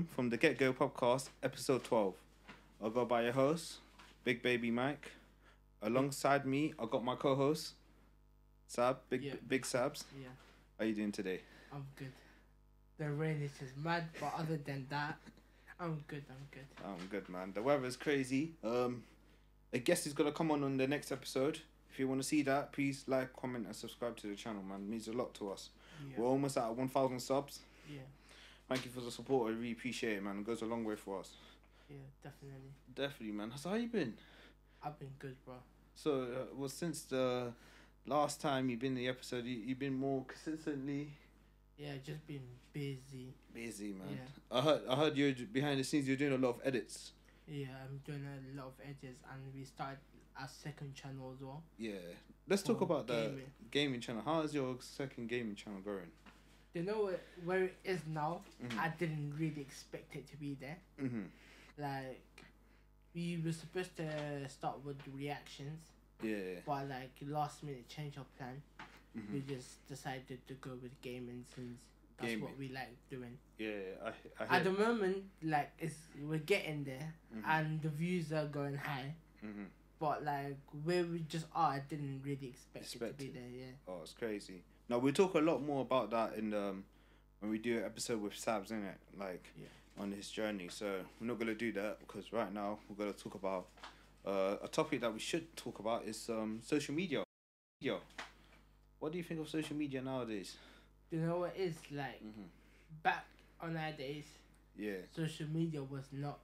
welcome from the Get Go podcast, episode 12. I'll go by your host, Big Baby Mike. Alongside me, I got my co-host, Big Sabz. Yeah, How you doing today? I'm good. The rain is just mad, but other than that, I'm good. I'm good, man. The weather's crazy. A guest is gonna come on the next episode. If you want to see that, please like, comment, and subscribe to the channel, man. It means a lot to us. Yeah. We're almost at 1,000 subs. Yeah. Thank you for the support. I really appreciate it, man. It goes a long way for us. Yeah, definitely. Definitely, man. So how you been? I've been good, bro. So, since the last time you've been in the episode, you've been more consistently... Yeah, just been busy. Busy, man. Yeah. I heard you behind the scenes, you're doing a lot of edits. Yeah, I'm doing a lot of edits, and we started our second channel as well. Yeah. Let's talk about the gaming. gaming channel. How is your second gaming channel going? You know where it is now? Mhm. I didn't really expect it to be there. Mm-hmm. Like, we were supposed to start with the reactions, Yeah. but like last minute change of plan. Mm-hmm. We just decided to go with gaming since that's Gaming. what we like doing. Yeah, I At heard... the moment, like we're getting there, Mhm. and the views are going high. Mm-hmm. But like where we just are, I didn't really expect it to Expect be it. there. Yeah. Oh, it's crazy. Now, we'll talk a lot more about that in when we do an episode with Sabz, innit? Like, Yeah. on his journey. So, we're not going to do that because right now, we're going to talk about a topic that we should talk about is social media. What do you think of social media nowadays? You know what it is like Mm-hmm. back on our days, Yeah. social media was not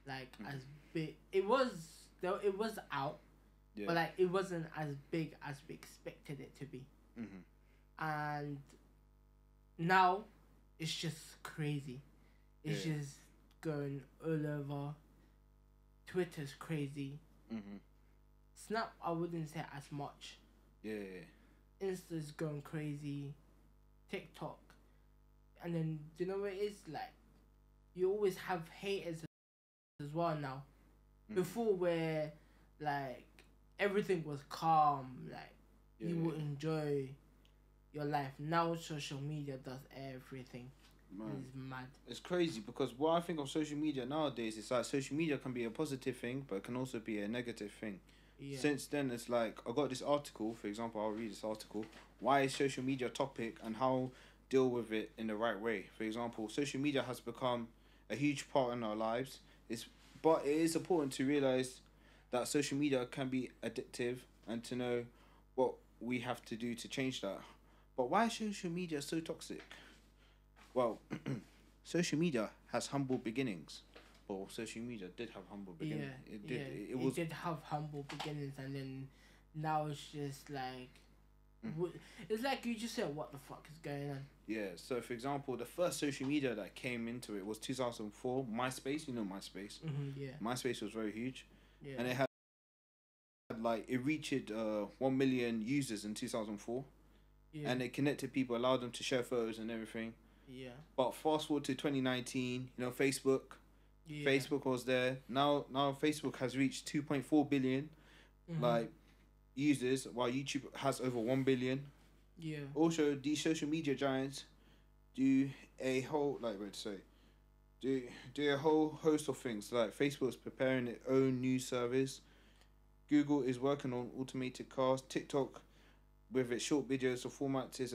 like Mhm. as big. It was though it was out, Yeah. but like it wasn't as big as we expected it to be. Mm-hmm. And now it's just crazy. It's Yeah. just going all over. Twitter's crazy. Mm-hmm. Snap, I wouldn't say as much. Yeah. Insta's going crazy. TikTok. And then, do you know what it is? Like, you always have haters as well now. Mhm. Before, where, like, everything was calm. Like, you Yeah. would enjoy your life. Now, social media does everything. Man. It's mad. It's crazy because what I think of social media nowadays is like social media can be a positive thing, but it can also be a negative thing. Yeah. Since then, it's like I got this article. For example, I'll read this article. Why is social media a topic and how deal with it in the right way? For example, social media has become a huge part in our lives. But it is important to realize that social media can be addictive and to know what we have to do to change that. But why is social media so toxic? Well, social media has humble beginnings. Well, social media did have humble beginnings. Yeah, It did. yeah. It was. did have humble beginnings, and then now it's just like, it's like you just said, what the fuck is going on? Yeah, so for example, the first social media that came into it was 2004, MySpace, you know MySpace. Yeah, MySpace was very huge, yeah, and it had like, it reached 1 million users in 2004, yeah, and it connected people, allowed them to share photos and everything. yeah, But fast forward to 2019, you know, Facebook yeah. Facebook was there. Now Facebook has reached 2.4 billion Mhm. like users, while YouTube has over 1 billion. yeah, Also, these social media giants do a whole do a whole host of things. Like Facebook's preparing its own news service. Google is working on automated cars. TikTok, with its short videos, the format is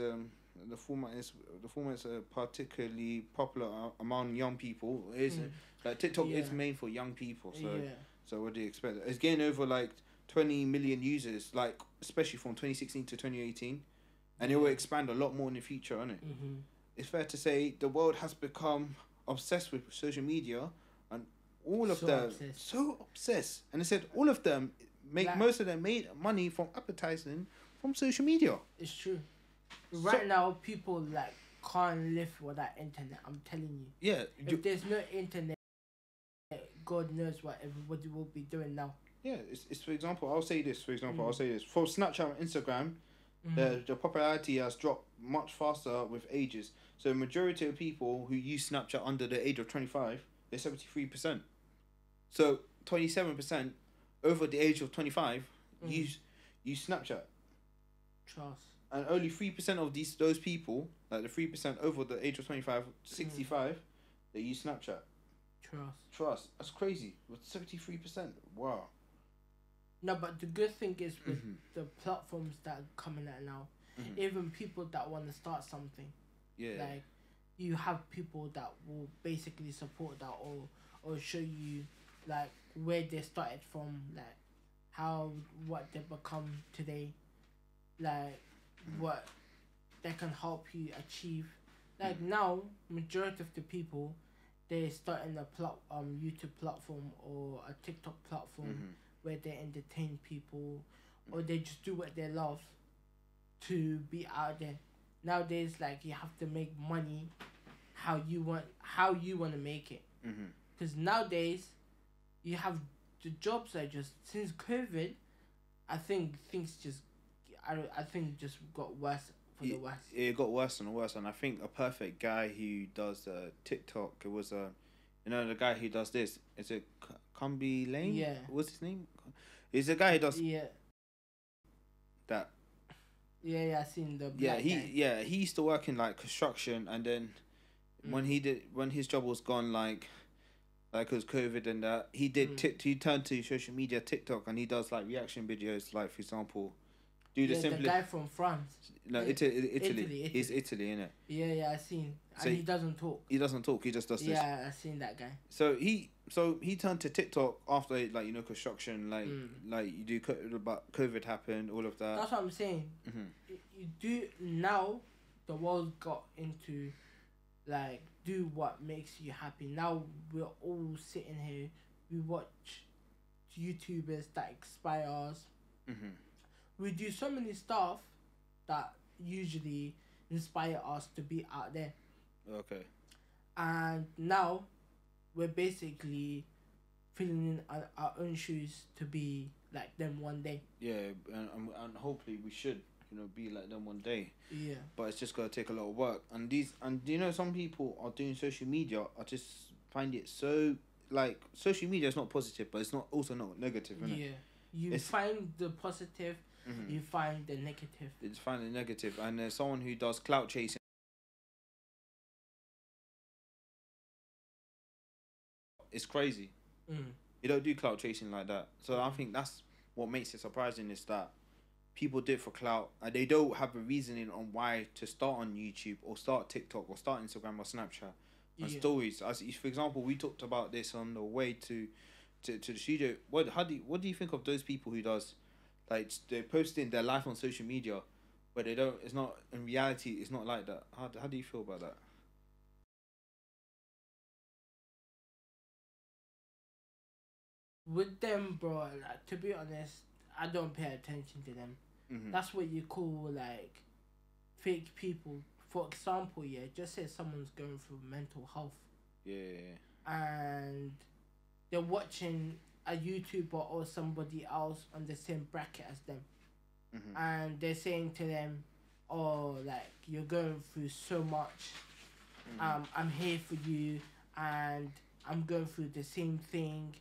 particularly popular among young people. Like TikTok is Yeah. made for young people. So yeah, so what do you expect? It's gained over like 20 million users, like especially from 2016 to 2018, and it will Yeah. expand a lot more in the future, isn't it? Mhm. It's fair to say the world has become obsessed with social media, and all of So them obsessed. so obsessed. And they said all of them Like- most of them made money from advertising from social media. It's true. Right now, people like can't live without internet. I'm telling you. Yeah, If there's no internet, God knows what everybody will be doing now. yeah. It's for example, I'll say this. For example, I'll say this for Snapchat and Instagram. Mhm. The popularity has dropped much faster with ages. So the majority of people who use Snapchat under the age of 25, they're 73%. So 27% over the age of 25 use Snapchat. Trust. And only 3% of those people, like the 3% over the age of 25, 65, they use Snapchat. Trust. That's crazy. With 73%. Wow. No, but the good thing is with the platforms that are coming out now, even people that want to start something, like you have people that will basically support that or show you like where they started from, like what they become today, like what they can help you achieve. Like now, majority of the people, they start in a YouTube platform or a TikTok platform where they entertain people or they just do what they love to be out there. Nowadays, like you have to make money how you want to make it. Because nowadays, you have the jobs are just since COVID, I think things just just got worse for the worse. It got worse and worse, and I think a perfect guy who does TikTok. It was the guy who does this. Is it Kumbi Lane? Yeah. What's his name? He's the guy who does that. Yeah, I seen the black guy. He used to work in like construction, and then when his job was gone, like because COVID and that, he turned to social media, TikTok, and he does like reaction videos, like for example, the guy from France. No, Italy. He's Italy, innit? Yeah, I seen. So and he doesn't talk. He doesn't talk. He just does this. Yeah, I seen that guy. So he turned to TikTok after like construction, like you do, but COVID happened, all of that. That's what I'm saying. You do now. The world got into like do what makes you happy. Now we're all sitting here. We watch YouTubers that inspire us. We do so many stuff that usually inspire us to be out there. Okay. And now we're basically filling in our own shoes to be like them one day. Yeah, and hopefully we should, be like them one day. Yeah. But it's just gotta take a lot of work. And some people are doing social media. I just find it so like social media is not positive, but it's not also not negative, isn't it? Yeah. You find the positive. You find the negative. It's find the negative, and there's someone who does clout chasing. It's crazy. You don't do clout chasing like that. So I think that's what makes it surprising is that people do it for clout, and they don't have a reasoning on why to start on YouTube or start TikTok or start Instagram or Snapchat and stories. As for example, we talked about this on the way to the studio. What do you think of those people who does? Like they're posting their life on social media, but they don't. It's not in reality. It's not like that. How do you feel about that? With them, bro. Like, to be honest, I don't pay attention to them. That's what you call like fake people. For example, just say someone's going through mental health. Yeah. And they're watching a YouTuber or somebody else on the same bracket as them, and they're saying to them, "Oh, like you're going through so much. I'm here for you, and I'm going through the same thing.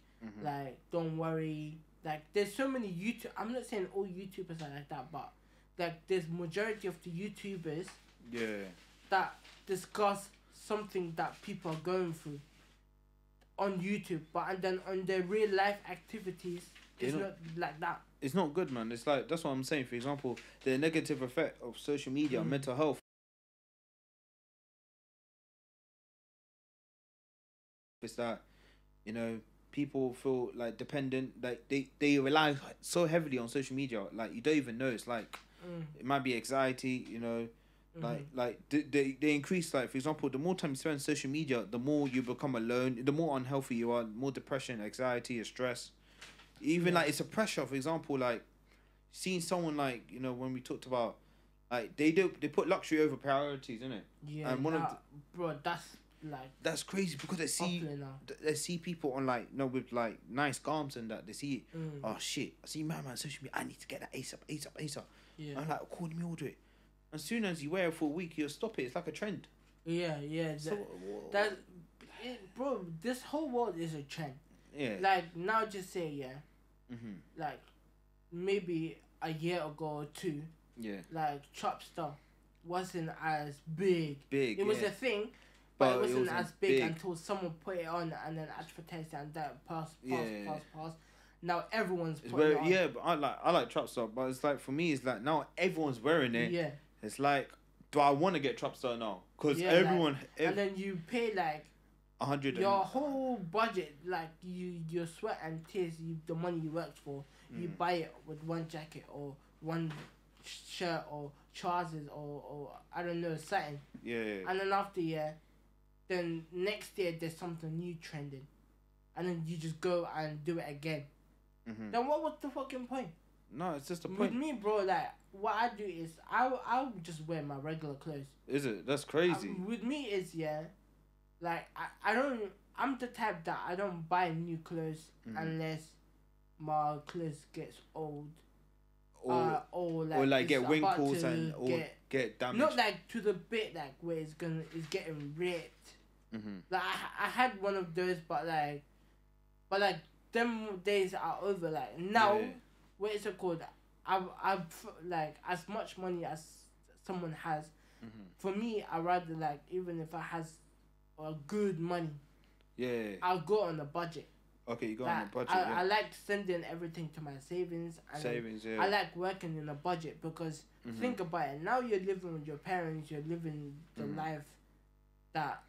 Like, don't worry." Like, there's so many YouTube. I'm not saying all YouTubers are like that, but like, there's majority of the YouTubers, that discuss something that people are going through on YouTube, and then on their real life activities, it's not like that. It's not good, man. It's like, that's what I'm saying. For example, the negative effect of social media on mental health is that, people feel like dependent, like they rely so heavily on social media, like you don't even know. It's like it might be anxiety, like they increase, like for example, the more time you spend on social media, the more you become alone, the more unhealthy you are, more depression, anxiety, stress. Even like it's a pressure. For example, like seeing someone like when we talked about like they put luxury over priorities, innit? Yeah, and bro, that's crazy because they see people on like with like nice garms and that they see oh shit, I see man social media, I need to get that ASAP. Yeah. I'm like, call me, order it. As soon as you wear it for a week, you'll stop it. It's like a trend. Yeah. Bro, this whole world is a trend. Yeah. Like now, just say like maybe a year ago or two. Yeah. Like Chopstar wasn't as big. It was a thing, But it wasn't as big until someone put it on and then advertised it and that pass. Now everyone's putting it on. Yeah, but I like trap star, but it's like for me, it's like now everyone's wearing it. Yeah. It's like, do I want to get trap star now? Because everyone. And then you pay like 100. Your whole budget, like your sweat and tears, the money you worked for, you buy it with one jacket or one shirt or trousers or I don't know, something. Yeah. And then after then next year there's something new trending, and then you just go and do it again. Mm-hmm. Then what was the fucking point? No, it's just a point. With me, bro, like what I do is I'll just wear my regular clothes. Is it? That's crazy. With me is like I don't. I'm the type that I don't buy new clothes unless my clothes gets old. Or like get wrinkles and get damaged. Not like to the bit like where it's getting ripped. Mm-hmm. Like I had one of those, but like them days are over. Like now, what is it called? I've like as much money as someone has. Mm-hmm. For me, I rather like even if I has good money. Yeah. I'll go on a budget. Okay, you go on a budget. I like sending everything to my savings. And I like working in a budget because think about it. Now you're living with your parents. You're living the life that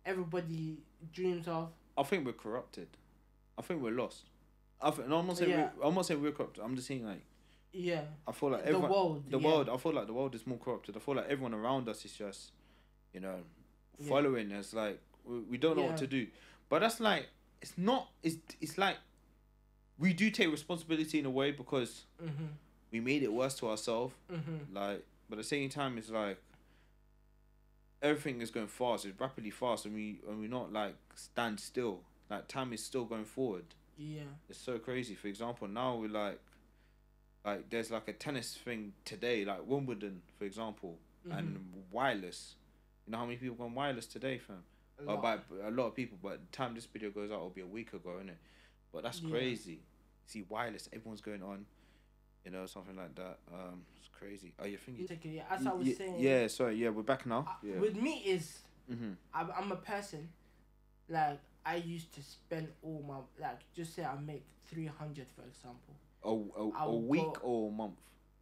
everybody dreams of. I think we're corrupted. I think we're lost. I'm not saying we're corrupted. I'm just saying like. Yeah. I feel like everyone, the world. I feel like the world is more corrupted. I feel like everyone around us is just, following us. Like we don't know what to do. But that's like. It's not. It's like we do take responsibility in a way because we made it worse to ourselves. Like, but at the same time, it's like everything is going fast. It's rapidly fast, and we not like stand still. Like time is still going forward. Yeah, it's so crazy. For example, now we like there's like a tennis thing today, like Wimbledon, for example, and wireless. You know how many people gone wireless today, fam? By a lot of people, but the time this video goes out, it'll be a week ago, innit? But that's crazy. See, wireless, everyone's going on, something like that. It's crazy. Oh, you're thinking? As I was saying. Yeah, sorry. Yeah, we're back now. With me is, I'm a person, like I used to spend all my just say I make 300 for example. A week or a month?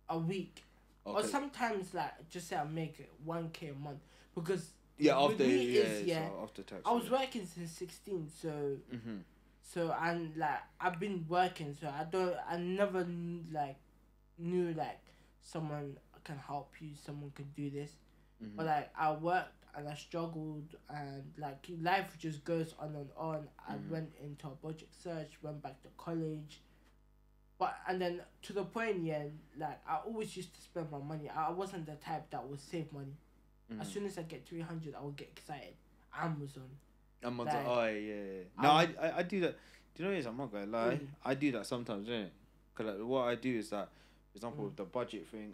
A week, or sometimes just say I make 1K a month because. Yeah, after tax. I was working since 16, so and I've been working, so I never knew someone can help you, someone can do this, but I worked and I struggled and life just goes on and on. I went into a budget search, went back to college, and then to the point I always used to spend my money. I wasn't the type that would save money. As soon as I get 300, I will get excited. Amazon. Oh yeah. No, I do that. Do you know what it is? I'm not gonna lie. I do that sometimes, innit? Cause what I do is that, for example, with the budget thing,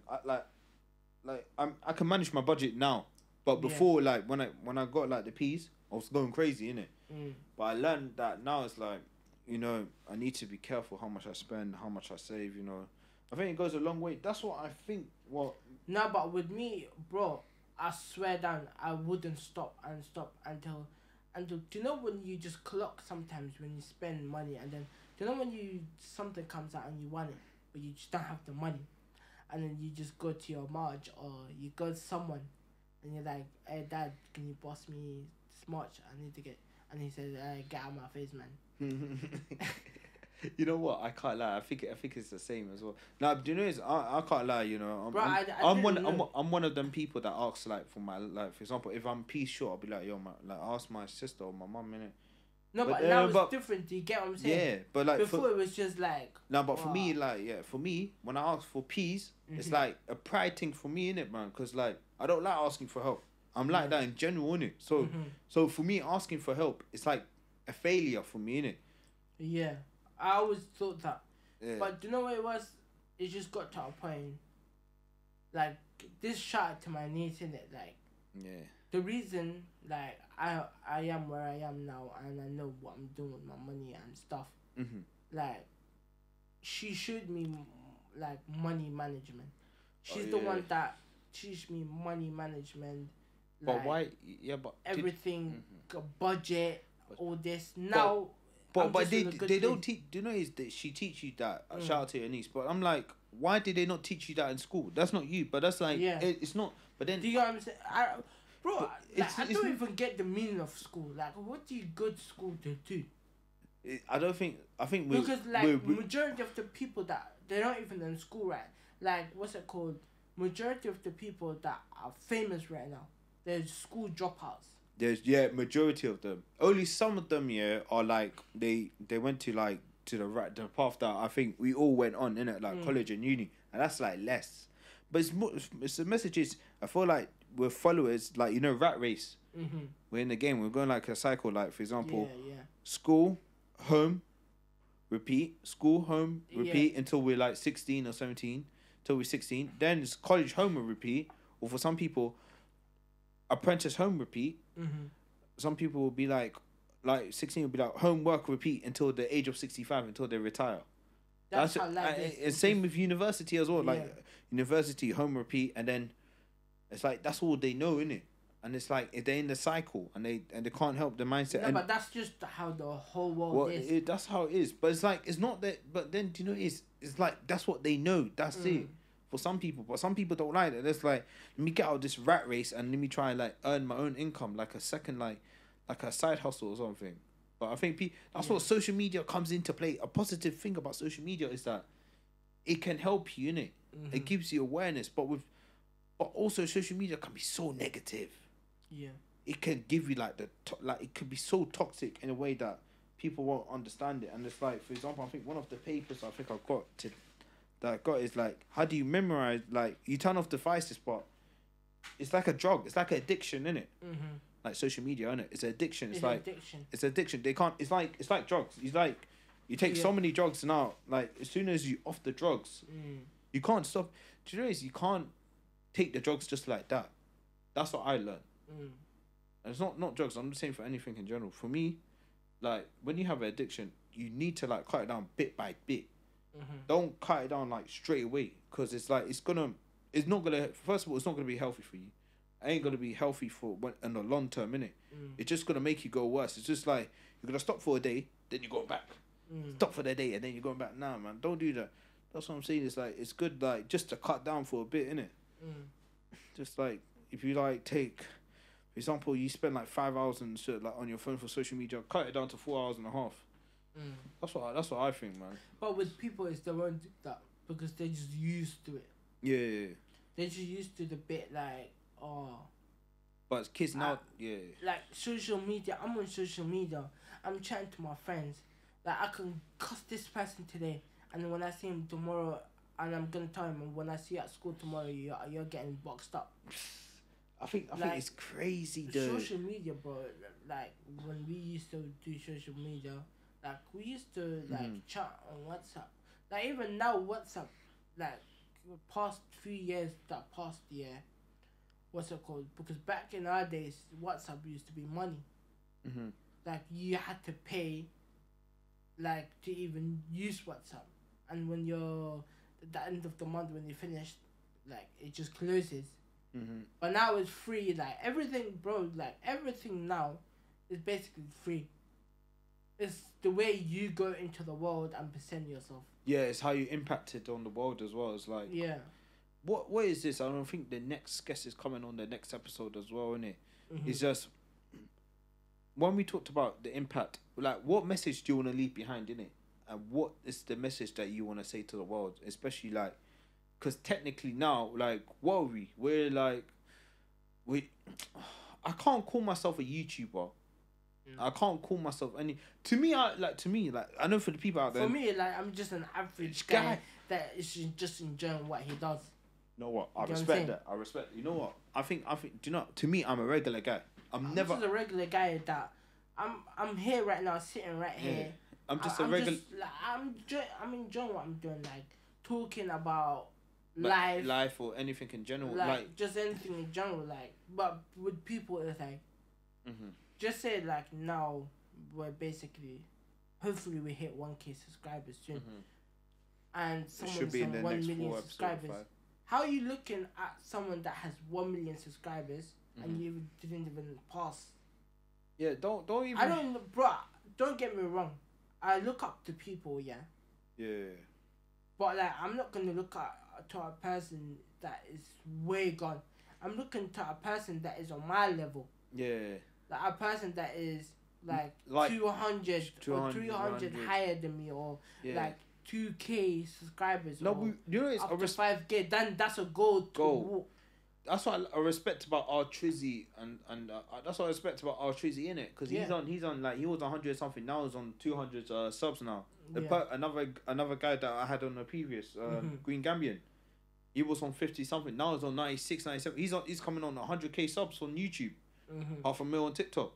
I can manage my budget now, but before when I got the P's, I was going crazy, innit? But I learned that now it's I need to be careful how much I spend, how much I save. I think it goes a long way. That's what I think. No, but with me, bro. I swear down, I wouldn't stop until do you know when you just clock sometimes when you spend money, and then do you know when something comes out and you want it but you just don't have the money, and then you just go to your Marge or you go to someone and you're like, hey dad, can you boss me this much? I need to get, and he says, get out of my face, man. You know what? I can't lie. I think it's the same as well. Now, do you know? I can't lie. I'm one of them people that asks for my for example, if I'm piece short, I'll be like, yo, ask my sister or my mum, innit? No, but now it's different. Do you get what I'm saying? Yeah, but before it was just no, but for me, for me, when I ask for peas, it's like a pride thing for me, innit, man? Because I don't like asking for help. I'm like that in general, innit? So for me, asking for help, it's like a failure for me, innit? Yeah. I always thought that, but do you know what it was? It just got to a point, this shot to my niece, innit? The reason, I am where I am now, and I know what I'm doing with my money and stuff. She showed me, money management. She's the one that teach me money management, But why? Yeah, but everything, budget, all this. Now, but they don't teach. Do you know is that she teach you that? Shout out to your niece. But I'm like, why did they not teach you that in school? That's not you. But that's like, it's not. But then, do you know what I'm saying? I don't even get the meaning of school. Like, what do you go to school to do? I don't think. I think because majority of the people that they're not even in school, right? Like, what's it called? Majority of the people that are famous right now, they're school dropouts. There's majority of them. Only some of them are like they went to like to the path that I think we all went on, innit? Like college and uni, and that's like less. But it's the message is I feel like we're followers, like rat race. We're in the game. We're going like a cycle. Like for example, school, home, repeat. School, home, repeat until we're like 16 or 17. Till we're 16. Then it's college, home, and repeat. Or for some people, apprentice, home, repeat. Some people will be like 16 will be like home, work, repeat until the age of 65 until they retire. That's how it's same with university as well. Like university, home, repeat, and then it's like that's all they know, innit? And it's like they're in the cycle and they can't help the mindset. Yeah, but that's just how the whole world is. That's how it is. But it's like it's not that. But then do you know it's like that's what they know. That's it for some people. But some people don't like it. It's like let me get out of this rat race and let me try and like earn my own income, like a second like a side hustle or something. But I think that's what social media comes into play. A positive thing about social media is that it can help you, innit? It gives you awareness, but also social media can be so negative. Yeah, it can give you like it could be so toxic in a way that people won't understand it. And it's like, for example, I think one of the papers I got is like, how do you memorize? Like, you turn off devices, but it's like a drug. It's like an addiction, innit? Like social media, innit? It's an addiction. It's like addiction. It's addiction. They can't. It's like drugs. It's like you take so many drugs now. Like as soon as you off the drugs, you can't stop. Do you know you can't take the drugs just like that. That's what I learned. And it's not drugs. I'm just saying for anything in general. For me, like when you have an addiction, you need to like cut it down bit by bit. Don't cut it down like straight away because it's like it's not gonna. First of all, it's not gonna be healthy for you. It ain't gonna be healthy for in the long term, innit? It's just gonna make you go worse. It's just like you're gonna stop for a day, then you're going back. Stop for the day, and then you're going back. Nah, man, don't do that. That's what I'm saying. It's like it's good, like just to cut down for a bit, innit? Just like if you like take. For example, you spend like 5 hours and shit like on your phone for social media. Cut it down to 4 hours and a half. That's what I think, man. But with people, it's they won't do that because they're just used to it. Yeah. They're just used to the bit like But kids now, like social media. I'm on social media. I'm chatting to my friends. Like I can cuss this person today, and when I see him tomorrow, and I'm gonna tell him, and when I see you at school tomorrow, you're getting boxed up. I think it's crazy though. Social media, bro. Like when we used to do social media, like we used to like chat on WhatsApp. Like even now WhatsApp, like the past few years that passed what's it called? Because back in our days, WhatsApp used to be money. Like you had to pay, like to even use WhatsApp, and when you're at the end of the month when you finished, like it just closes. But now it's free, like everything, bro. Like everything now is basically free. It's the way you go into the world and present yourself. Yeah, it's how you impacted on the world as well. It's like what is this? I don't think the next guest is coming on the next episode as well, innit? It's just when we talked about the impact, like what message do you want to leave behind, innit? And what is the message that you want to say to the world, especially like. Because technically now, like, what are we? We're like, I can't call myself a YouTuber. I can't call myself any. To me, I know for the people out there. For me, like, I'm just an average guy that is just enjoying what he does. You know what? I respect that. I respect. You know what? I think. Do you know? To me, I'm a regular guy. I'm never. Just a regular guy that I'm here right now, sitting right here. I'm just a regular. I'm enjoying what I'm doing, like talking about. Life or anything in general, like just anything in general, like. But with people, it's like, just say like now we're basically, hopefully we hit 1K subscribers soon, and someone's on 1 million subscribers. How are you looking at someone that has 1 million subscribers and you didn't even pass. Yeah, don't even. I don't, bro. Don't get me wrong. I look up to people, yeah. Yeah. But like, I'm not gonna look to a person that is way gone. I'm looking to a person that is on my level. Yeah. Like a person that is like 200 or 300 higher than me, or like 2K subscribers. No, but you know, it's up to 5K. Then that's a goal to walk. That's what I respect about our Trizzy, and that's what I respect about our Trizzy, innit? Because he's on like, he was 100 something, now he's on 200 subs now. Another guy that I had on the previous Green Gambian, he was on 50 something, now he's on 96, 97. He's coming on 100k subs on YouTube, 500,000 on TikTok.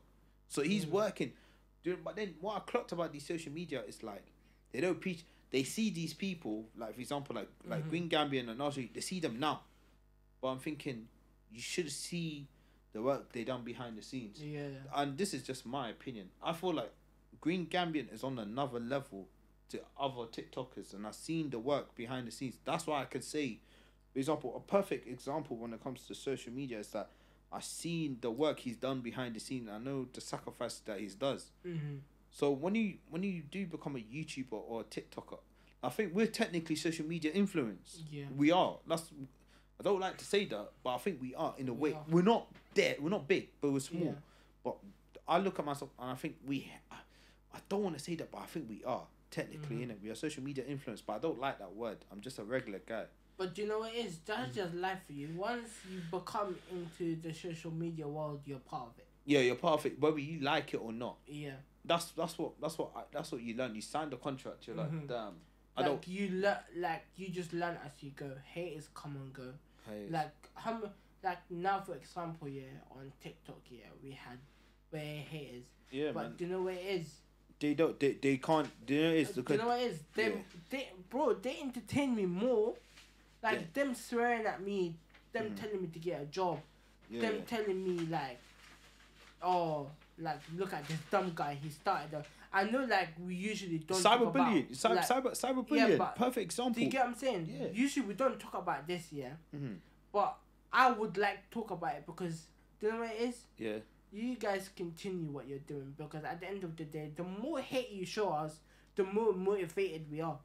So he's working. Dude, but then what I clocked about these social media is like, they don't preach. They see these people, like for example, like Green Gambian and also they see them now. But I'm thinking, you should see the work they done behind the scenes. Yeah. And this is just my opinion. I feel like Green Gambian is on another level to other TikTokers, and I've seen the work behind the scenes. That's why I could say, for example, a perfect example when it comes to social media is that I've seen the work he's done behind the scenes. I know the sacrifice that he does. So when you do become a YouTuber or a TikToker, I think we're technically social media influence. Yeah. We are. I don't like to say that, but I think we are in a way. We're not there. We're not big, but we're small. Yeah. But I look at myself and I think I don't want to say that, but I think we are technically, innit? We are social media influence, but I don't like that word. I'm just a regular guy. But you know what it is? That's just life for you. Once you become into the social media world, you're part of it. Yeah, you're part of it, whether you like it or not. Yeah. That's what you learn. You sign the contract. You're like, damn. You just learn as you go. Haters come and go. Like now, for example, on TikTok, we had bare haters. Yeah, but man. Do you know what it is? They don't. They can't. Do you know what it is? Do you know what it is? They entertain me more. Like them swearing at me, them telling me to get a job, them telling me like, oh, like look at this dumb guy. He started I know, like, we usually don't cyberbullying. Cyberbullying. Yeah, perfect example. Do you get what I'm saying? Yeah. Usually we don't talk about this, but I would like to talk about it because, do you know what it is? Yeah. You guys continue what you're doing, because at the end of the day, the more hate you show us, the more motivated we are.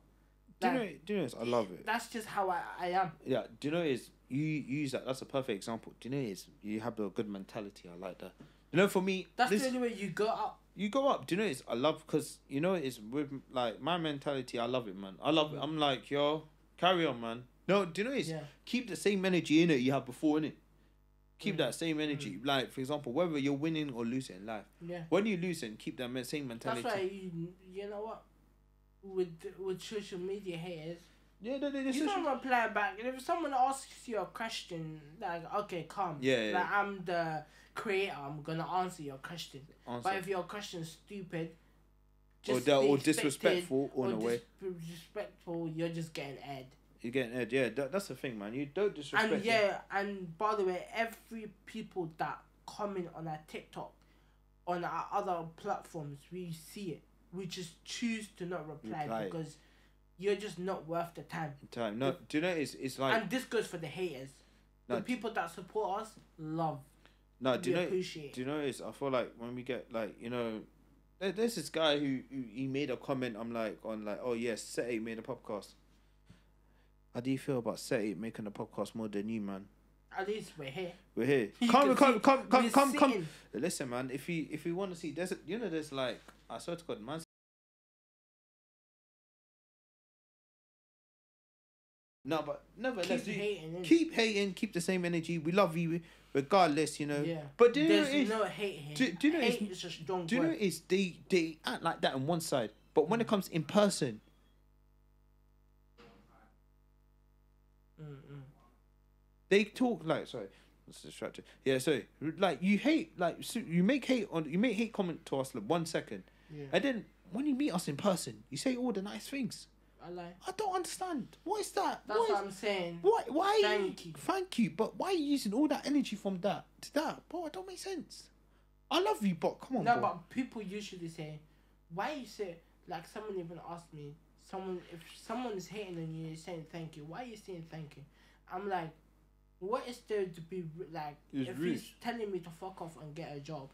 Do you know, I love it. That's just how I am. Yeah, do you know is you use that? That's a perfect example. Do you know is you have a good mentality. I like that. You know, for me, that's the only way you go up. You go up. Do you know is I love, because you know it's with like my mentality. I love it, man. I love it. I'm like, yo, carry on, man. No, do you know is keep the same energy in it you had before, in it. Keep that same energy. Like, for example, whether you're winning or losing in life. Yeah. When you're losing, keep that same mentality. That's why you know what. With social media haters, you don't reply back. And if someone asks you a question, like, okay, calm. Yeah. Like, I'm the creator, I'm gonna answer your question. But if your question's stupid, or disrespectful, or in a way, disrespectful, you're just getting aired. You're getting aired. Yeah, that's the thing, man. You don't disrespect. And and by the way, every people that comment on our TikTok, on our other platforms, we see it. We just choose to not reply because you're just not worth the time. No, do you know it's like... And this goes for the haters. The people that support us, love. No, do you know I feel like when we get, like, you know... There's this guy who he made a comment, I'm like, on like, oh yes, Set 8 made a podcast. How do you feel about Set 8 making a podcast more than you, man? At least we're here. We're here. Come. Listen, man, if you want to see, there's like, I swear to God, man. No, but nevertheless, keep hating, keep the same energy. We love you, regardless, you know. Yeah. But do you know there's no hate here. Do you know hate is a strong word. Do you know is they act like that on one side, but when it comes in person, they talk like, sorry, that's distracted. Yeah, sorry, like you hate, like you make hate comment to us like 1 second, and then when you meet us in person, you say all the nice things. I don't understand. What is that? That's what I'm saying. Why? Thank you. But why are you using all that energy from that to that? Bro, it don't make sense. I love you, but come on, no, bro. but people usually say, why you say, like, someone even asked me, if someone is hating on you, saying thank you, why are you saying thank you? I'm like, what is there to be like? It's if rude. he's telling me to fuck off and get a job,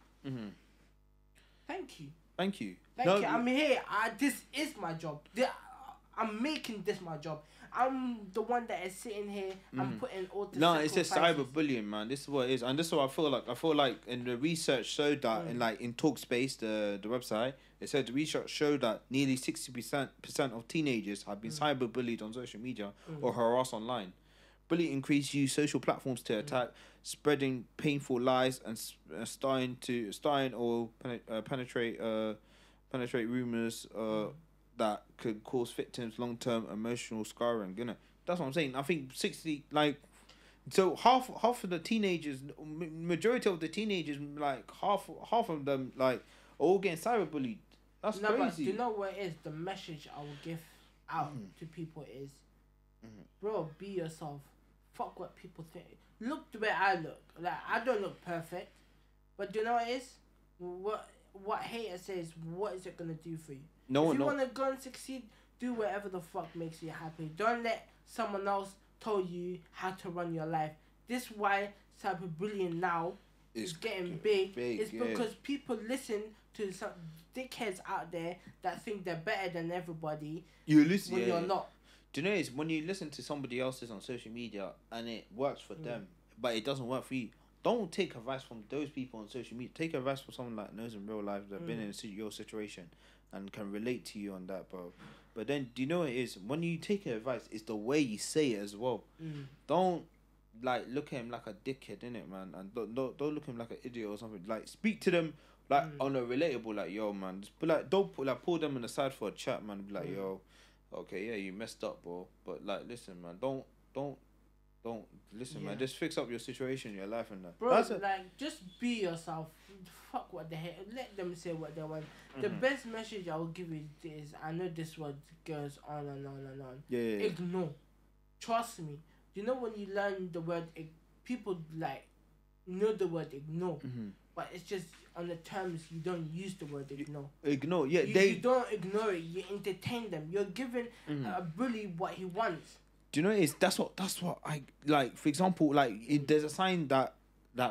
thank you. Thank you. Thank you. I'm here. This is my job. I'm making this my job. I'm the one that is sitting here and putting all the. No, it's just cyberbullying, man. This is what it is, and this is what I feel like. I feel like in the research showed that in Talkspace, the website, it said the research showed that nearly 60% of teenagers have been cyberbullied on social media or harassed online. Bullying increased use social platforms to attack, spreading painful lies and starting or penetrate rumors that could cause victims long-term emotional scarring. You know, that's what I'm saying. I think 60 so half of the teenagers, majority of the teenagers, like half of them, like are all getting cyberbullied. That's crazy. But do you know what it is? The message I will give out to people is, bro, be yourself. Fuck what people think. Look the way I look. Like, I don't look perfect, but do you know what it is? What hater says, what is it gonna do for you? If you wanna go and succeed, do whatever the fuck makes you happy. Don't let someone else tell you how to run your life. This is why cyberbullying now is getting big. It's because people listen to some dickheads out there that think they're better than everybody. You're not. Do you know it's when you listen to somebody else's on social media and it works for them, but it doesn't work for you? Don't take advice from those people on social media. Take advice from someone that knows in real life that been in your situation and can relate to you on that, bro. But then, do you know what it is? When you take advice, it's the way you say it as well. Don't like look at him like a dickhead, innit, man? And don't look at him like an idiot or something. Like, speak to them like on a relatable, like, yo, man. Just, but like, don't pull them on the side for a chat, man. Be like, yo, okay, yeah, you messed up, bro. But like, listen, man, don't listen, man. Just fix up your situation in your life and that. Bro, just be yourself. Fuck what they hate. Let them say what they want. The best message I will give you is, I know this word goes on and on and on. Yeah. Ignore. Trust me. You know when you learn the word, people like know the word ignore, but it's just on the terms you don't use the word ignore. Ignore, yeah. You don't ignore it. You entertain them. You're giving a bully what he wants. Do you know what it is? That's what I like. For example, like there's a sign that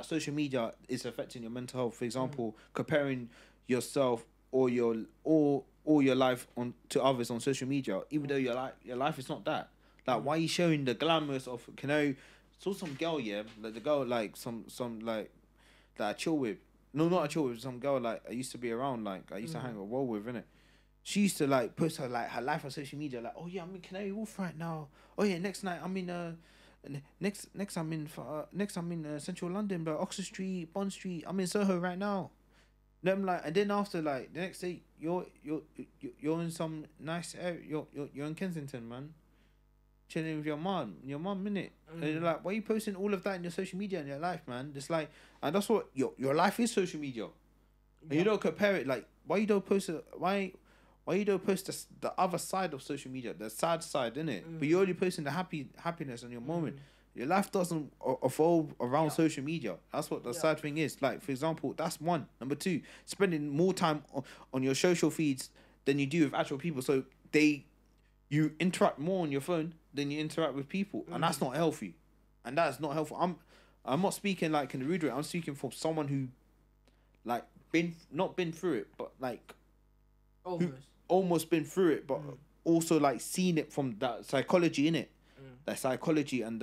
social media is affecting your mental health. For example, comparing yourself or your life to others on social media, even though your life is not that. Like, why are you showing the glamorous of? Saw some girl, like the girl, like some like that I chill with. No, not I chill with. Some girl like I used to be around, like I used to hang a wall with, innit? She used to like post her life on social media, like, oh yeah, I'm in Canary Wharf right now. Oh yeah, next night I'm in next I'm in Central London, but Oxford Street, Bond Street. I'm in Soho right now. Then like, and then after like the next day, you're in some nice area. You're in Kensington, man, chilling with your mom, innit? And you're like, why are you posting all of that in your social media in your life, man? Just like, and that's what your life is, social media. And you don't compare it. Like, why you don't post the other side of social media, the sad side, innit? But you're only posting the happiness on your moment. Your life doesn't evolve around social media. That's what the sad thing is. Like, for example, that's one. Number two, spending more time on your social feeds than you do with actual people. So you interact more on your phone than you interact with people, and that's not healthy. And that's not helpful. I'm not speaking like in the rude way. I'm speaking from someone who, like, not been through it, but like almost been through it, but also like seen it from that psychology in it. That psychology and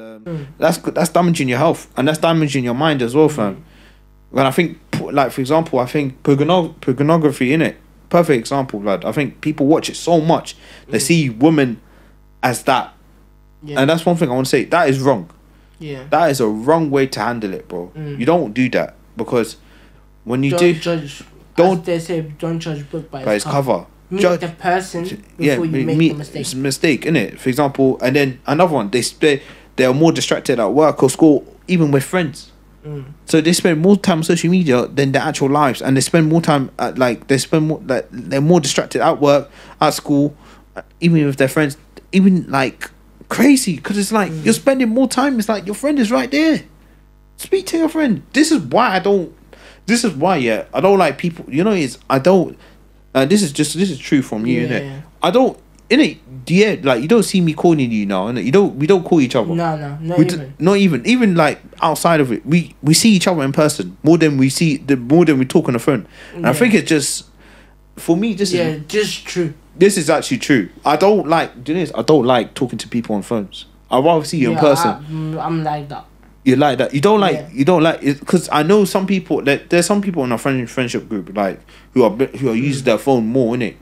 that's damaging your health and that's damaging your mind as well, fam. And I think, like, for example, I think pornography in it, perfect example, lad. I think people watch it so much they see women as that, and that's one thing I want to say. That is wrong. That is a wrong way to handle it, bro. You don't do that, because when you don't judge book by its cover. Meet the person before you make the mistake. It's a mistake, innit? For example, and then another one, they are more distracted at work or school, even with friends. So they spend more time on social media than their actual lives, and they spend more time at they're more distracted at work, at school, even with their friends, even like crazy, because it's like you're spending more time. It's like your friend is right there. Speak to your friend. This is why I don't like people. You know, I don't. This is true from you, innit? I don't innit? Yeah, like you don't see me calling you now, innit? We don't call each other. No, not even like outside of it. We see each other in person more than we talk on the phone. And I think it's just, for me, just true. This is actually true. I don't like talking to people on phones. I'd rather see you in person. I'm like that. You like that? You don't like it, because I know some people that there's some people in our friendship group like who are using their phone more, innit?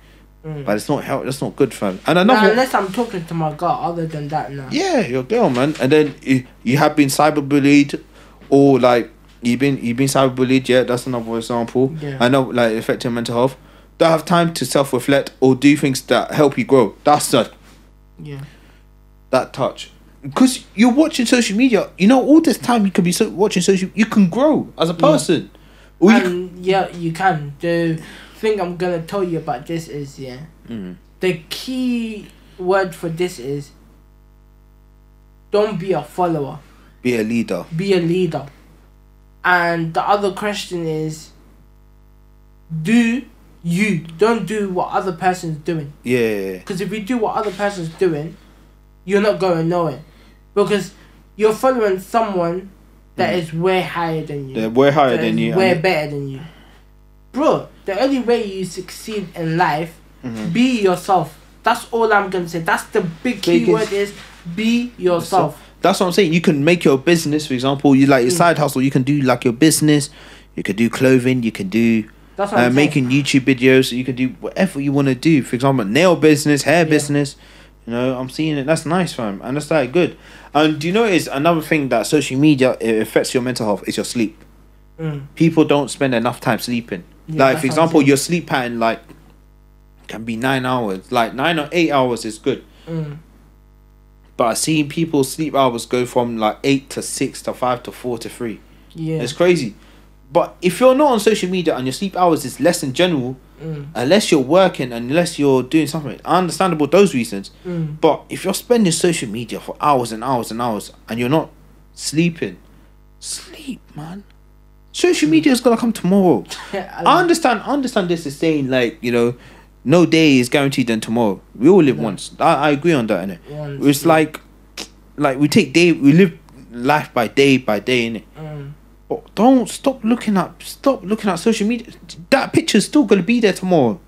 But it's not that's not good, fam. And another unless I'm talking to my girl. Other than that, no. Yeah, your girl, man. And then you have been cyberbullied, or like you've been cyberbullied. Yeah, that's another example. Yeah. I know, like, affecting mental health. Don't have time to self-reflect or do things that help you grow. That's that. Yeah. That touch. Because you're watching social media, all this time you could be watching social. You can grow as a person. Yeah. You can. The thing I'm gonna tell you about this is the key word for this is don't be a follower. Be a leader. Be a leader. And the other question is, don't do what other person's doing. Yeah. Because if you do what other person's doing, you're not going nowhere. Because you're following someone that is way higher than you. They're way higher than you. Way better than you. Bro, the only way you succeed in life, be yourself. That's all I'm going to say. That's the big key word is be yourself. That's what I'm saying. You can make your business, for example, you like your side hustle. You can do like your business. You could do clothing. You can do making YouTube videos. You can do whatever you want to do. For example, nail business, hair business. I'm seeing it. That's nice, fam. And that's like good. And do you notice another thing that social media affects your mental health is your sleep. People don't spend enough time sleeping. Like, for example, your sleep pattern can be 9 hours. Like 9 or 8 hours is good. But I've seen people's sleep hours go from like 8 to 6 to 5 to 4 to 3. Yeah, it's crazy. But if you're not on social media and your sleep hours is less in general, unless you're working, unless you're doing something, understandable those reasons. But if you're spending social media for hours and hours and hours and you're not sleeping, sleep, man. Social media is gonna come tomorrow. I understand this is saying like, no day is guaranteed than tomorrow. We all live once. I agree on that, innit? It's like we live life by day, innit? But don't stop looking at social media. That picture's still gonna be there tomorrow.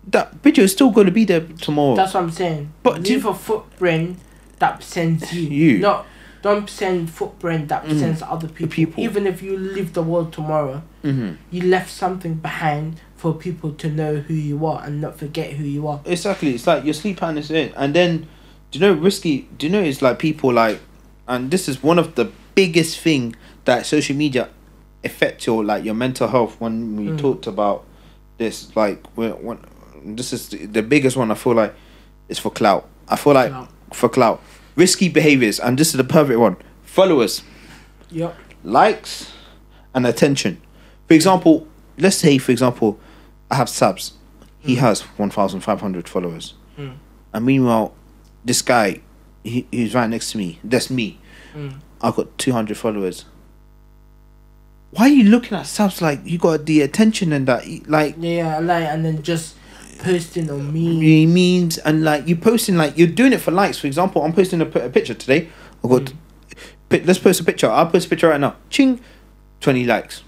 That picture is still gonna be there tomorrow. That's what I'm saying. But leave a footprint that sends you. Don't send footprint that sends other people. Even if you leave the world tomorrow, you left something behind for people to know who you are and not forget who you are. Exactly. It's like your sleep pattern is it. And then, it's like people like, and this is one of the biggest thing that social media affects your mental health. When we talked about this, like, this is the biggest one. I feel like it's for clout. For clout. Risky behaviors, and this is the perfect one. Followers. Yep. Likes and attention. For example, let's say, I have Sabz. He has 1,500 followers. And meanwhile, this guy, he's right next to me. That's me. I've got 200 followers. Why are you looking at Sabz like you got the attention and that? Like, and then just posting on memes and like you posting like you're doing it for likes. For example, I'm posting a picture today. I got let's post a picture. I'll post a picture right now. Ching, 20 likes.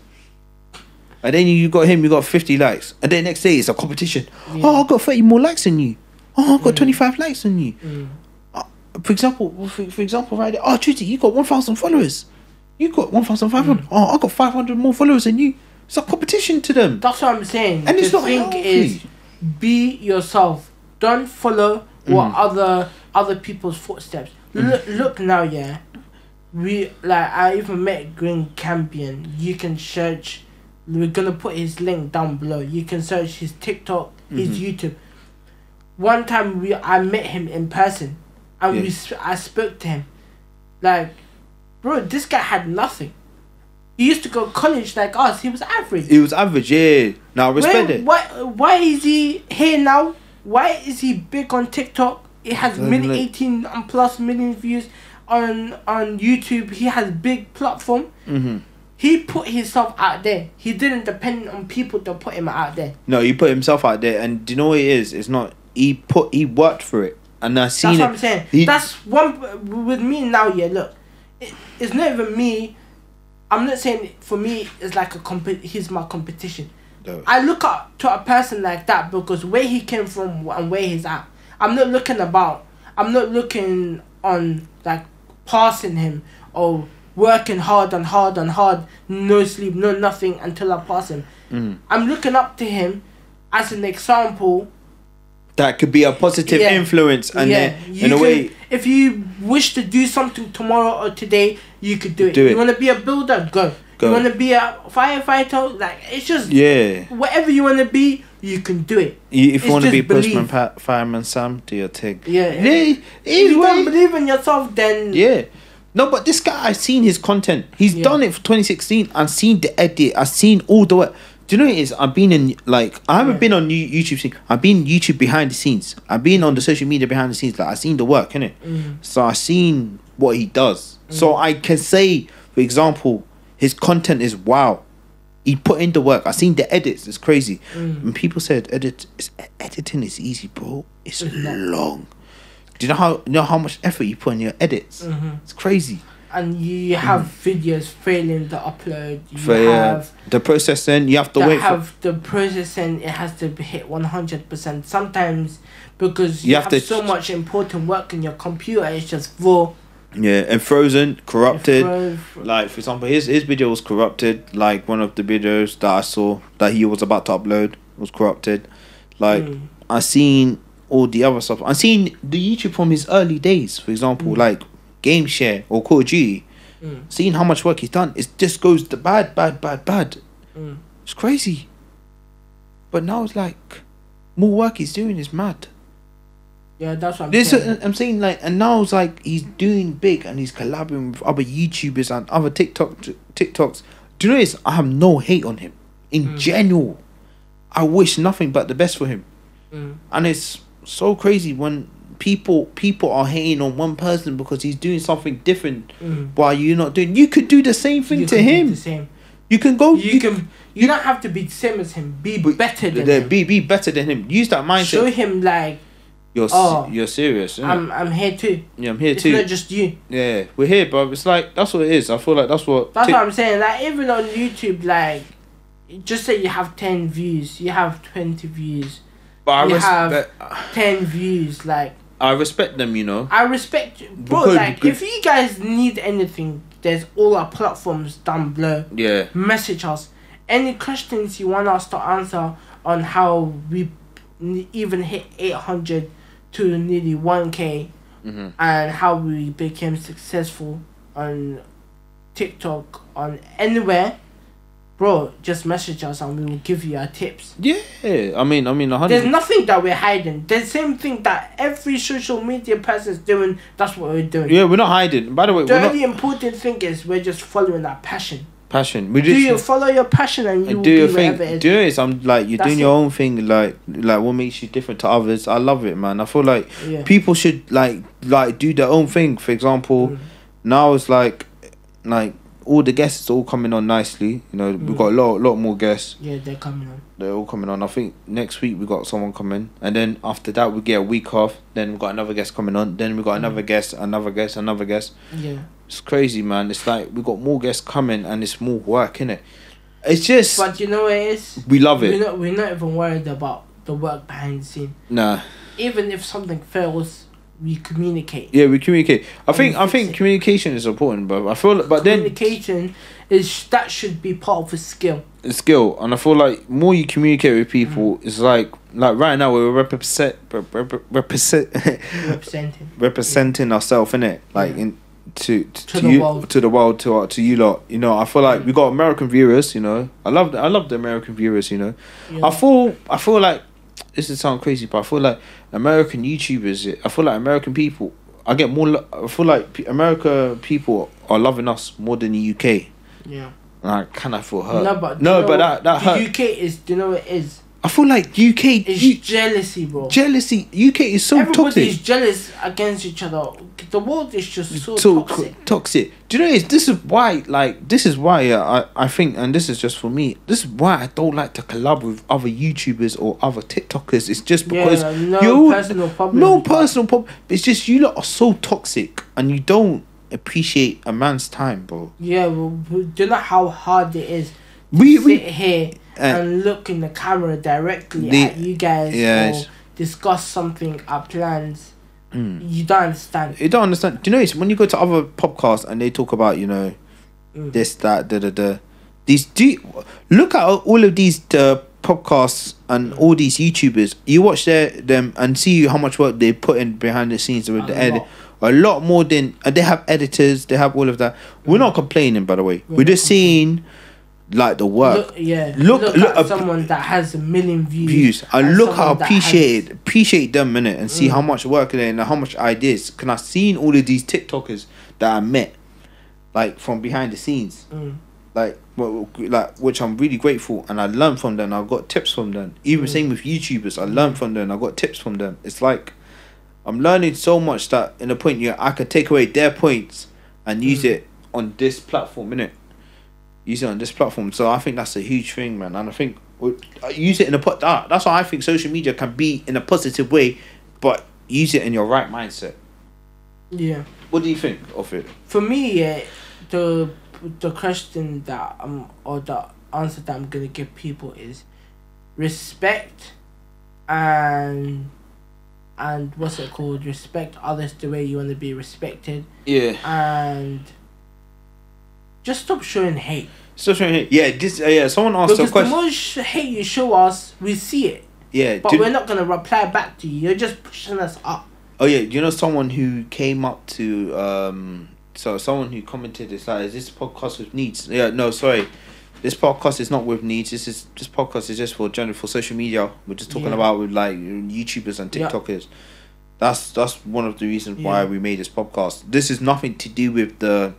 And then you got him. You got 50 likes. And then next day it's a competition. Yeah. Oh, I got 30 more likes than you. Oh, I got 25 likes than you. For example, right there. Oh, Trudy, you got 1,000 followers. You got 1,500. Oh, I got 500 more followers than you. It's a competition to them. That's what I'm saying. And it's not healthy. Be yourself. Don't follow what other people's footsteps. Look now, yeah. I even met Green Campion. You can search. We're gonna put his link down below. You can search his TikTok, his YouTube. One time I met him in person, and I spoke to him. Like, bro, this guy had nothing. He used to go to college like us. He was average. Yeah. Now, respect it. Why is he here now? Why is he big on TikTok? It has 18 and plus million views on YouTube. He has big platform. He put himself out there. He didn't depend on people to put him out there. No, he put himself out there. And do you know what it is? It's not he worked for it, and I seen That's it. what I'm saying. That's one with me now. Yeah, look, it's not even me. I'm not saying for me it's like he's my competition. No. I look up to a person like that because where he came from and where he's at. I'm not looking on like passing him or working hard, no sleep, no nothing until I pass him. I'm looking up to him as an example. That could be a positive influence, and then in a way, if you wish to do something tomorrow or today, you could do it. You want to be a builder, go. You want to be a firefighter, like it's just whatever you want to be, you can do it. If you want to be postman, fireman, Sam, do your thing. If you don't believe in yourself, then no. But this guy, I've seen his content. He's done it for 2016. I've seen the edit. I've seen all the work. Do you know what it is? I've been in, like, I haven't been on YouTube. I've been YouTube behind the scenes. I've been on the social media behind the scenes. Like, I've seen the work, innit? So I've seen what he does. So I can say, for example, his content is wow. He put in the work. I've seen the edits. It's crazy. And people said editing is easy, bro. It's long. Do you know how much effort you put in your edits? It's crazy. And you have videos failing the upload. You have the processing. You have to wait for the processing. It has to hit 100%. Sometimes because you have so much important work in your computer, it's just raw. Yeah, and frozen, corrupted. Like, for example, his video was corrupted. Like, one of the videos that I saw that he was about to upload was corrupted. Like, I seen all the other stuff. I seen the YouTube from his early days. For example, like Game Share or Call of Duty. Seeing how much work he's done, it just goes the bad. It's crazy. But now it's like more work he's doing is mad. Yeah, that's what I'm saying. I'm saying, like, and now it's like he's doing big and he's collaborating with other YouTubers and other TikToks. Do you know this? I have no hate on him. In general, I wish nothing but the best for him. And it's so crazy when people are hating on one person because he's doing something different while you're not doing. You could do the same thing to him. You can go. You don't have to be the same as him. Be better than him. Be better than him. Use that mindset. Show him like you're serious. I'm here too. Yeah, I'm here too. It's not just you. Yeah, we're here, bro. It's like that's what it is. I feel like that's what. That's what I'm saying. Like even on YouTube, like just say you have 10 views, you have 20 views, but you have 10 views. Like I respect them, you know. I respect, bro. Like if you guys need anything, there's all our platforms down below. Yeah. Message us. Any questions you want us to answer on how we even hit 800 to nearly 1K, and how we became successful on TikTok, on anywhere, bro, just message us and we will give you our tips. Yeah, I mean, 100. There's nothing that we're hiding. The same thing that every social media person is doing, that's what we're doing. Yeah, we're not hiding. By the way, the only important thing is we're just following our passion. We just you follow your passion and you will do your be thing. whatever it is. Do it. I'm like you're doing your own thing. Like what makes you different to others. I love it, man. I feel like people should like do their own thing. For example, now it's like all the guests all coming on nicely. You know, we've got a lot more guests. Yeah, they're coming on. They're all coming on. I think next week we got someone coming, and then after that we get a week off. Then we got another guest coming on. Then we got another guest. Yeah. It's crazy, man. It's like we got more guests coming, and it's more work, innit? It's just. But you know what it is? We love it. We're not even worried about the work behind the scene. Nah. Even if something fails, we communicate. Yeah, we communicate. I think communication is important, but I feel like, communication that should be part of a skill. A skill, and I feel like more you communicate with people, it's like right now we're representing ourselves, innit? Like to the world, to you lot, you know. I feel like we got American viewers, you know. I love the American viewers, you know. Yeah. I feel like this is sound crazy, but I feel like American YouTubers, I feel like American people, I feel like America people are loving us more than the UK. Yeah. And I kind of feel hurt. No, but that hurt. The UK is, do you know what it is? I feel like UK it's jealousy, bro. Jealousy. UK is so toxic. Everybody's jealous against each other. The world is just so toxic. Do you know this is why I think, and this is just for me, this is why I don't like to collab with other YouTubers or other TikTokers. It's just because no personal problem. It's just you lot are so toxic and you don't appreciate a man's time, bro. Yeah, well, do you know how hard it is to sit here and look in the camera directly at you guys or discuss something, our plans. You don't understand. You don't understand. Do you know it's when you go to other podcasts and they talk about, you know, this, that, look at all of these podcasts and all these YouTubers. You watch them and see how much work they put in behind the scenes with the edit. A lot more than they have editors. They have all of that. We're not complaining, by the way. We're just seeing like the work. Look at someone that has 1 million views. And look how appreciate them in it and see how much work they and how much ideas. Can I seen all of these TikTokers that I met, like from behind the scenes, like which I'm really grateful and I learned from them. I got tips from them. Even same with YouTubers, I learned from them. I got tips from them. It's like I'm learning so much that in a point I could take away their points and use it on this platform, innit? Use it on this platform. So I think that's a huge thing, man. And I think use it in that's why I think social media can be in a positive way, but use it in your right mindset. Yeah. What do you think of it? For me, the question that or the answer that I'm gonna give people is respect and what's it called? Respect others the way you want to be respected. Yeah. And just stop showing hate. Stop showing hate. Yeah, someone asked a question. Because the more hate you show us, we see it. Yeah. But we're not going to reply back to you. You're just pushing us up. Oh, yeah. You know someone who came up to... So someone who commented, it's like, is this podcast with needs? Yeah, no, sorry. This podcast is not with needs. This podcast is just for social media. We're just talking about with like YouTubers and TikTokers. That's one of the reasons why we made this podcast. This is nothing to do with the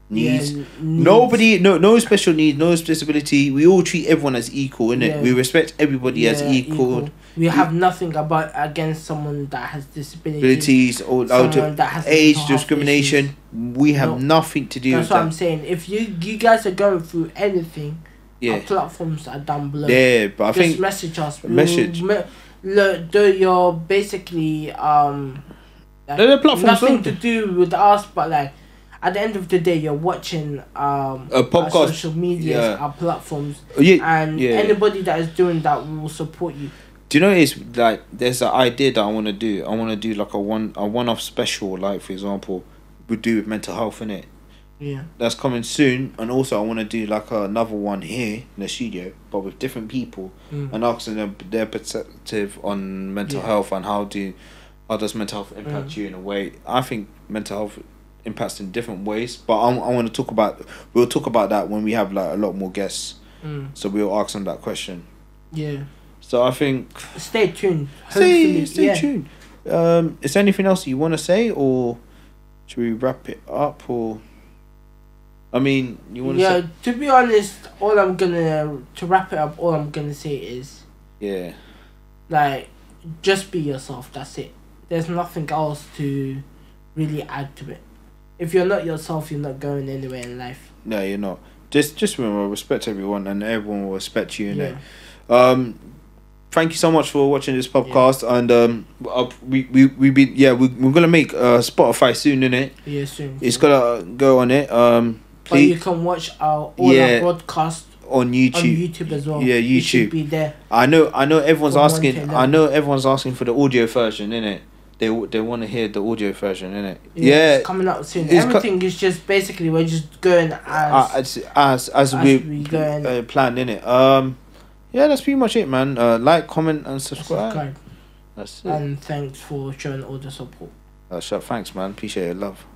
needs. Nobody, no special needs, no disability. We all treat everyone as equal, innit? We respect everybody as equal. We have nothing against someone that has disabilities or that has age discrimination. We have nothing to do with that. That's what I'm saying. If you guys are going through anything, our platforms are down below. Yeah, but I think message us. Look, you're basically the platforms nothing to do with us, but like at the end of the day, you're watching a podcast, our social media, our platforms, and anybody that is doing that, we will support you. Do you know it's like there's an idea that I want to do. I want to do like a one-off special, like for example, we do with mental health in it. Yeah. That's coming soon, and also I want to do like another one here in the studio, but with different people, and asking them their perspective on mental health and how does mental health impact you in a way. I think mental health impacts in different ways, but I want to talk about. We'll talk about that when we have like a lot more guests. So we'll ask them that question. Yeah. So I think stay tuned. Stay tuned. Is there anything else you want to say, or should we wrap it up? Or I mean, you want to say? To be honest, to wrap it up, all I'm gonna say is like just be yourself. That's it. There's nothing else to really add to it. If you're not yourself, you're not going anywhere in life. No, you're not. Just remember, respect everyone, and everyone will respect you. Innit? Thank you so much for watching this podcast, and we're gonna make Spotify soon, innit? Yeah, soon. It's gonna go on it. But you can watch all our broadcasts on YouTube. On YouTube as well. Yeah, YouTube. You should be there. I know. Everyone's asking. I know everyone's asking for the audio version, innit? They want to hear the audio version, innit? Yeah, it's coming out soon. Everything is just basically we're just going as we planned, innit? Yeah, that's pretty much it, man. Like, comment, and subscribe. That's it. And thanks for showing all the support. Thanks, man. Appreciate your love.